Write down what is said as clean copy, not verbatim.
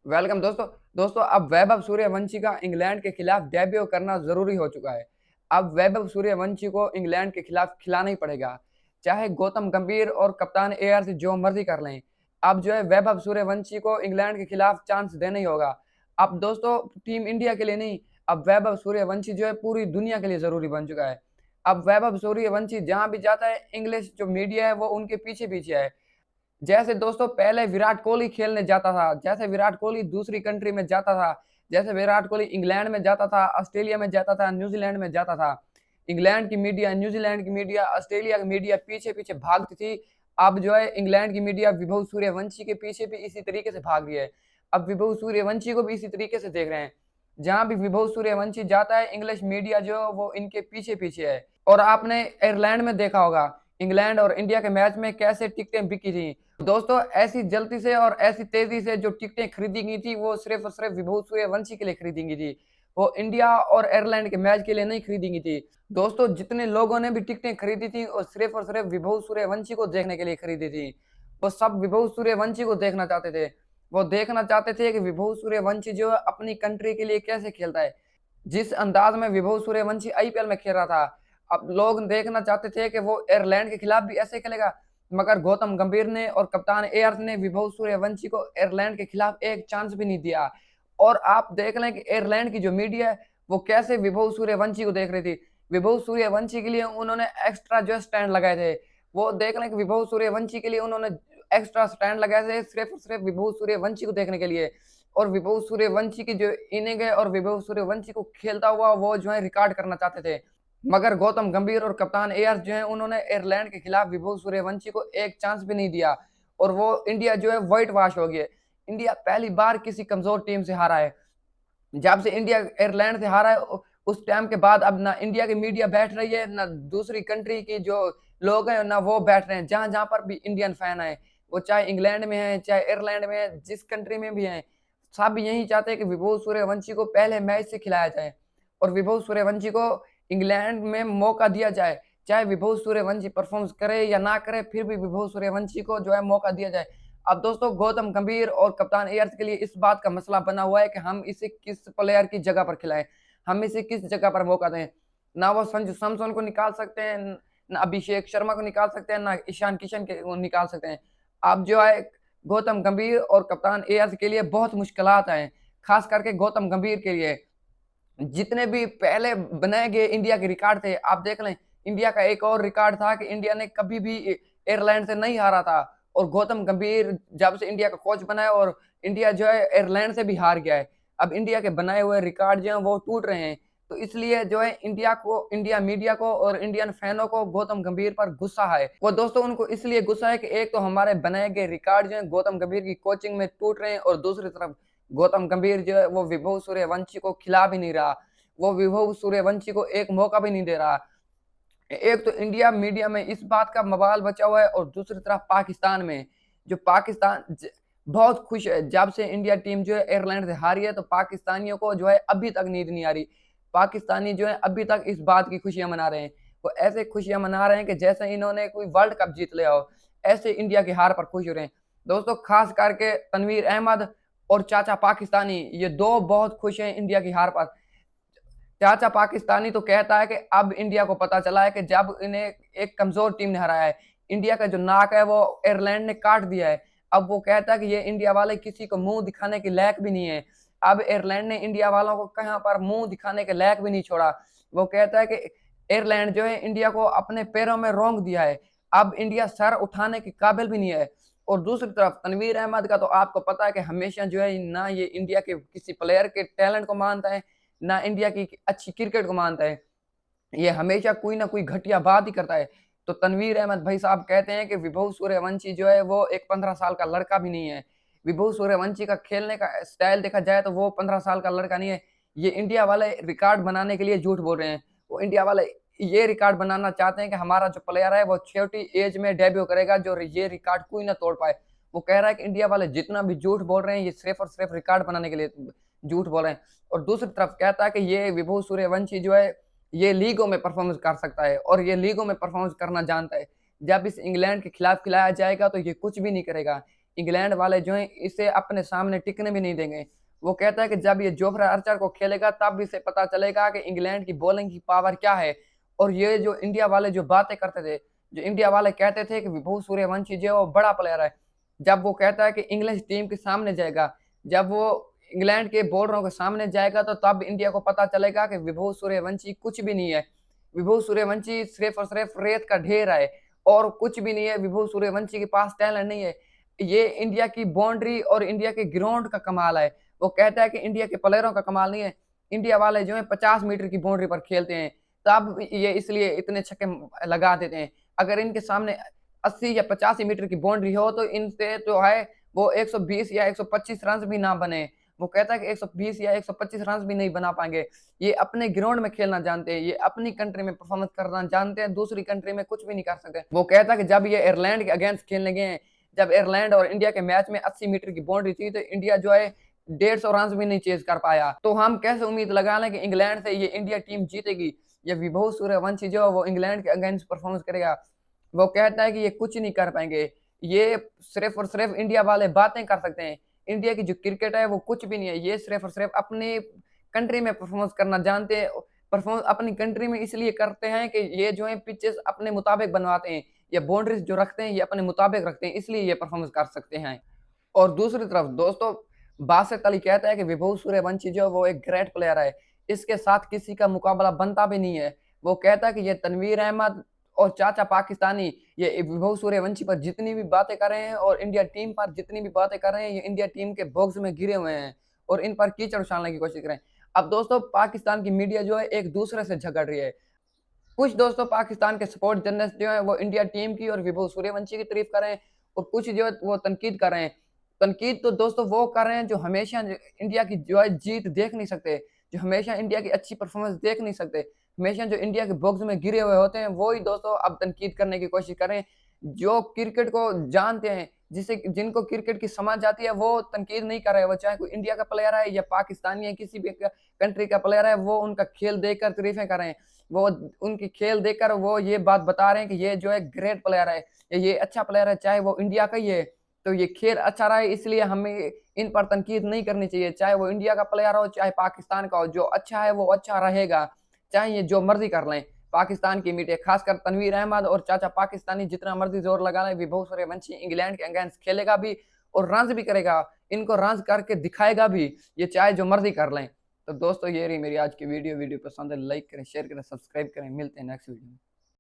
Welcome दोस्तों। दोस्तों अब वैभव सूर्यवंशी का इंग्लैंड के खिलाफ डेब्यू करना जरूरी हो चुका है। अब वैभव सूर्यवंशी को इंग्लैंड के खिलाफ खिलाना ही पड़ेगा, चाहे गौतम गंभीर और कप्तान एआर से जो मर्जी कर लें। अब जो है वैभव सूर्यवंशी को इंग्लैंड के खिलाफ चांस देना ही होगा। अब दोस्तों टीम इंडिया के लिए नहीं, अब वैभव सूर्यवंशी जो है पूरी दुनिया के लिए जरूरी बन चुका है। अब वैभव सूर्यवंशी जहां भी जाता है, इंग्लिश जो मीडिया है वो उनके पीछे पीछे है। जैसे दोस्तों पहले विराट कोहली खेलने जाता था, जैसे विराट कोहली दूसरी कंट्री में जाता था, जैसे विराट कोहली इंग्लैंड में जाता था, ऑस्ट्रेलिया में जाता था, न्यूजीलैंड में जाता था। इंग्लैंड की मीडिया, न्यूजीलैंड की मीडिया, ऑस्ट्रेलिया की मीडिया पीछे-पीछे भागती थी। अब जो है इंग्लैंड की मीडिया विभव सूर्यवंशी के पीछे भी इसी तरीके से भाग रही है। अब विभव सूर्यवंशी को भी इसी तरीके से देख रहे हैं। जहाँ भी विभव सूर्यवंशी जाता है, इंग्लिश मीडिया जो है वो इनके पीछे-पीछे है। और आपने आयरलैंड में देखा होगा, इंग्लैंड और इंडिया के मैच में कैसे टिकटें बिकी थी। दोस्तों ऐसी जल्दी से और ऐसी तेजी से जो टिकटें खरीदी गई थी वो सिर्फ और सिर्फ विभू सूर्यवंशी के लिए खरीदी गई थी। वो इंडिया और आयरलैंड के मैच के लिए नहीं खरीदी गई थी। दोस्तों जितने लोगों ने भी टिकटें खरीदी थी वो सिर्फ और सिर्फ विभू सूर्यवंशी को देखने के लिए खरीदी थी। वो सब विभू सूर्यवंशी को देखना चाहते थे। वो देखना चाहते थे कि विभू सूर्यवंशी जो है अपनी कंट्री के लिए कैसे खेलता है। जिस अंदाज में विभू सूर्यवंशी आईपीएल में खेल रहा था, अब लोग देखना चाहते थे कि वो आयरलैंड के खिलाफ भी ऐसे खेलेगा। मगर गौतम गंभीर ने और कप्तान एआर ने विभव सूर्यवंशी को आयरलैंड के खिलाफ एक चांस भी नहीं दिया। और आप देख लें कि आयरलैंड की जो मीडिया है वो कैसे विभव सूर्यवंशी को देख रही थी। विभव सूर्यवंशी के लिए उन्होंने एक्स्ट्रा जो स्टैंड लगाए थे। वो देख लें कि विभव सूर्यवंशी के लिए उन्होंने एक्स्ट्रा स्टैंड लगाए थे सिर्फ और सिर्फ विभव सूर्यवंशी को देखने के लिए। और विभव सूर्यवंशी की जो इनिंग है और विभव सूर्यवंशी को खेलता हुआ वो जो है रिकॉर्ड करना चाहते थे। मगर गौतम गंभीर और कप्तान एआर जो है उन्होंने आयरलैंड के खिलाफ विभू सूर्यवंशी को एक चांस भी नहीं दिया। और वो इंडिया जो है व्हाइट वॉश हो गया। इंडिया पहली बार किसी कमजोर टीम से हारा है। जब से इंडिया आयरलैंड से हारा है उस टाइम के बाद अब ना इंडिया की मीडिया बैठ रही है, ना दूसरी कंट्री की जो लोग हैं ना वो बैठ रहे हैं। जहां जहां पर भी इंडियन फैन है, वो चाहे इंग्लैंड में है चाहे आयरलैंड में है, जिस कंट्री में भी है, सब यही चाहते हैं कि विभू सूर्यवंशी को पहले मैच से खिलाया जाए और विभू सूर्यवंशी को इंग्लैंड में मौका दिया जाए। चाहे विभू सूर्यवंशी परफॉर्म करे या ना करे, फिर भी विभू सूर्यवंशी को जो है मौका दिया जाए। अब दोस्तों गौतम गंभीर और कप्तान एआर के लिए इस बात का मसला बना हुआ है कि हम इसे किस प्लेयर की जगह पर खिलाएं, हम इसे किस जगह पर मौका दें। ना वो संजू सैमसन को निकाल सकते हैं, ना अभिषेक शर्मा को निकाल सकते हैं, ना ईशान किशन को निकाल सकते हैं। अब जो है गौतम गंभीर और कप्तान एआर के लिए बहुत मुश्किलात हैं, खास करके गौतम गंभीर के लिए। जितने भी पहले बनाए गए इंडिया के रिकॉर्ड थे, आप देख लें, इंडिया का एक और रिकॉर्ड था कि इंडिया ने कभी भी आयरलैंड से नहीं हारा था। और गौतम गंभीर जब से इंडिया का कोच बना है और इंडिया जो है आयरलैंड से भी हार गया है। अब इंडिया के बनाए हुए रिकॉर्ड जो हैं वो टूट रहे हैं। तो इसलिए जो है इंडिया मीडिया को और इंडियन फैनों को गौतम गंभीर पर गुस्सा है। वो दोस्तों उनको इसलिए गुस्सा है कि एक तो हमारे बनाए गए रिकॉर्ड जो है गौतम गंभीर की कोचिंग में टूट रहे हैं और दूसरी तरफ गौतम गंभीर जो है वो विभव सूर्यवंशी को खिला भी नहीं रहा। वो विभव सूर्यवंशी को एक मौका भी नहीं दे रहा। एक तो इंडिया मीडिया में इस बात का बवाल बचा हुआ है और दूसरी तरफ पाकिस्तान में जो पाकिस्तान बहुत खुश है। जब से इंडिया टीम जो है आयरलैंड से हारी है तो पाकिस्तानियों को जो है अभी तक नींद नहीं आ रही। पाकिस्तानी जो है अभी तक इस बात की खुशियां मना रहे हैं। वो ऐसे खुशियां मना रहे हैं कि जैसे इन्होंने कोई वर्ल्ड कप जीत लिया हो। ऐसे इंडिया की हार पर खुश हो रहे हैं। दोस्तों खास करके तनवीर अहमद और चाचा पाकिस्तानी, ये दो बहुत खुश हैं इंडिया की हार पर। चाचा पाकिस्तानी तो कहता है कि अब इंडिया को पता चला है कि जब इन्हें एक कमजोर टीम ने हराया है, इंडिया का जो नाक है वो आयरलैंड ने काट दिया है। अब वो कहता है कि ये इंडिया वाले किसी को मुंह दिखाने के लायक भी नहीं है। अब आयरलैंड ने इंडिया वालों को कहां पर मुंह दिखाने के लायक भी नहीं छोड़ा। वो कहता है कि आयरलैंड जो है इंडिया को अपने पैरों में रोंग दिया है। अब इंडिया सर उठाने के काबिल भी नहीं है। और दूसरी तरफ तनवीर अहमद का तो आपको पता है कि हमेशा जो है ना ये इंडिया के किसी प्लेयर के टैलेंट को मानता है, ना इंडिया की अच्छी क्रिकेट को मानता है। ये हमेशा कोई ना कोई घटिया बात ही करता है। तो तनवीर अहमद भाई साहब कहते हैं कि विभव सूर्यवंशी जो है वो एक 15 साल का लड़का भी नहीं है। विभव सूर्यवंशी का खेलने का स्टाइल देखा जाए तो वो 15 साल का लड़का नहीं है। ये इंडिया वाले रिकॉर्ड बनाने के लिए झूठ बोल रहे हैं। वो इंडिया वाले ये रिकॉर्ड बनाना चाहते हैं कि हमारा जो प्लेयर है वो छोटी एज में डेब्यू करेगा जो ये रिकॉर्ड कोई ना तोड़ पाए। वो कह रहा है कि इंडिया वाले जितना भी झूठ बोल रहे हैं ये सिर्फ और सिर्फ रिकॉर्ड बनाने के लिए झूठ बोल रहे हैं। और दूसरी तरफ कहता है कि ये विभू सूर्यवंशी जो है ये लीगों में परफॉर्मेंस कर सकता है और ये लीगों में परफॉर्मेंस करना जानता है। जब इस इंग्लैंड के खिलाफ खिलाया जाएगा तो ये कुछ भी नहीं करेगा। इंग्लैंड वाले जो हैं इसे अपने सामने टिकने भी नहीं देंगे। वो कहता है कि जब ये जोफ्रा आर्चर को खेलेगा तब इसे पता चलेगा कि इंग्लैंड की बॉलिंग की पावर क्या है। और ये जो इंडिया वाले जो बातें करते थे, जो इंडिया वाले कहते थे कि विभू सूर्यवंशी जो है वो बड़ा प्लेयर है, जब वो कहता है कि इंग्लिश टीम के सामने जाएगा, जब वो इंग्लैंड के बॉलरों के सामने जाएगा तो तब इंडिया को पता चलेगा कि विभू सूर्यवंशी कुछ भी नहीं है। विभू सूर्यवंशी सिर्फ और सिर्फ रेत का ढेर है और कुछ भी नहीं है। विभू सूर्यवंशी के पास टैलेंट नहीं है। ये इंडिया की बाउंड्री और इंडिया के ग्राउंड का कमाल है। वो कहता है कि इंडिया के प्लेयरों का कमाल नहीं है। इंडिया वाले जो है 50 मीटर की बाउंड्री पर खेलते हैं, तब ये इसलिए इतने छक्के लगा देते हैं। अगर इनके सामने 80 या 85 मीटर की बाउंड्री हो तो इनसे जो है वो 120 या 125 रन भी ना बने। वो कहता है कि 120 या 125 रन भी नहीं बना पाएंगे। ये अपने ग्राउंड में खेलना जानते हैं, ये अपनी कंट्री में परफॉर्मेंस करना जानते हैं, दूसरी कंट्री में कुछ भी नहीं कर सकते। वो कहता है कि जब ये आयरलैंड के अगेंस्ट खेलने गए हैं, जब आयरलैंड और इंडिया के मैच में 80 मीटर की बाउंड्री थी तो इंडिया जो है 150 रन भी नहीं चेज कर पाया। तो हम कैसे उम्मीद लगा लें कि इंग्लैंड से ये इंडिया टीम जीतेगी। ये विभू सूर्यवंशी जो है वो इंग्लैंड के अगेंस्ट परफॉर्मेंस करेगा। वो कहता है कि ये कुछ नहीं कर पाएंगे, ये सिर्फ और सिर्फ इंडिया वाले बातें कर सकते हैं। इंडिया की जो क्रिकेट है वो कुछ भी नहीं है, ये सिर्फ और सिर्फ अपनी कंट्री में परफॉर्मेंस करना जानते हैं। परफॉर्मेंस अपनी कंट्री में इसलिए करते हैं कि ये जो है पिचेस अपने मुताबिक बनवाते हैं, ये बाउंड्रीज जो रखते हैं ये अपने मुताबिक रखते हैं, इसलिए ये परफॉर्मेंस कर सकते हैं। और दूसरी तरफ दोस्तों, बासित अली कहता है कि विभू सूर्यवंशी जो वो एक ग्रेट प्लेयर है, इसके साथ किसी का मुकाबला बनता भी नहीं है। वो कहता है कि ये तनवीर अहमद और चाचा पाकिस्तानी ये विभू सूर्यवंशी पर जितनी भी बातें कर रहे हैं और इंडिया टीम पर जितनी भी बातें कर रहे हैं, ये इंडिया टीम के बॉक्स में गिरे हुए हैं और इन पर कीचड़ उछालने की कोशिश करें। अब दोस्तों, पाकिस्तान की मीडिया जो है एक दूसरे से झगड़ रही है। कुछ दोस्तों पाकिस्तान के सपोर्ट जर्नलिस्ट जो है वो इंडिया टीम की और विभू सूर्यवंशी की तारीफ कर रहे हैं और कुछ जो है वो तनकीद कर रहे हैं। तनकीद तो दोस्तों वो कर रहे हैं जो हमेशा इंडिया की जो है जीत देख नहीं सकते, जो हमेशा इंडिया की अच्छी परफॉर्मेंस देख नहीं सकते, हमेशा जो इंडिया के बॉक्स में गिरे हुए होते हैं वो ही दोस्तों अब तनकीद करने की कोशिश कर रहे हैं। जो क्रिकेट को जानते हैं, जिसे जिनको क्रिकेट की समझ आती है, वो तनकीद नहीं कर रहे। वो चाहे कोई इंडिया का प्लेयर है या पाकिस्तानी है, किसी भी कंट्री का प्लेयर है, वो उनका खेल देखकर तारीफें कर रहे हैं। वो उनकी खेल देखकर वो ये बात बता रहे हैं कि ये जो है ग्रेट प्लेयर है या ये अच्छा प्लेयर है, चाहे वो इंडिया का ही है। तो ये खेल अच्छा रहा है, इसलिए हमें इन पर तनकीद नहीं करनी चाहिए, चाहे वो इंडिया का प्लेयर हो चाहे पाकिस्तान का हो। जो अच्छा है वो अच्छा रहेगा, चाहे ये जो मर्जी कर लें। पाकिस्तान की मीडिया खासकर तनवीर अहमद और चाचा पाकिस्तानी जितना मर्जी जोर लगा लें, विभू सूर्यवंशी इंग्लैंड के अगेंस्ट खेलेगा भी और रन भी करेगा, इनको रन करके दिखाएगा भी, ये चाहे जो मर्जी कर लें। तो दोस्तों, ये रही मेरी आज की वीडियो पसंद है लाइक करें, शेयर करें, सब्सक्राइब करें। मिलते हैं नेक्स्ट वीडियो में।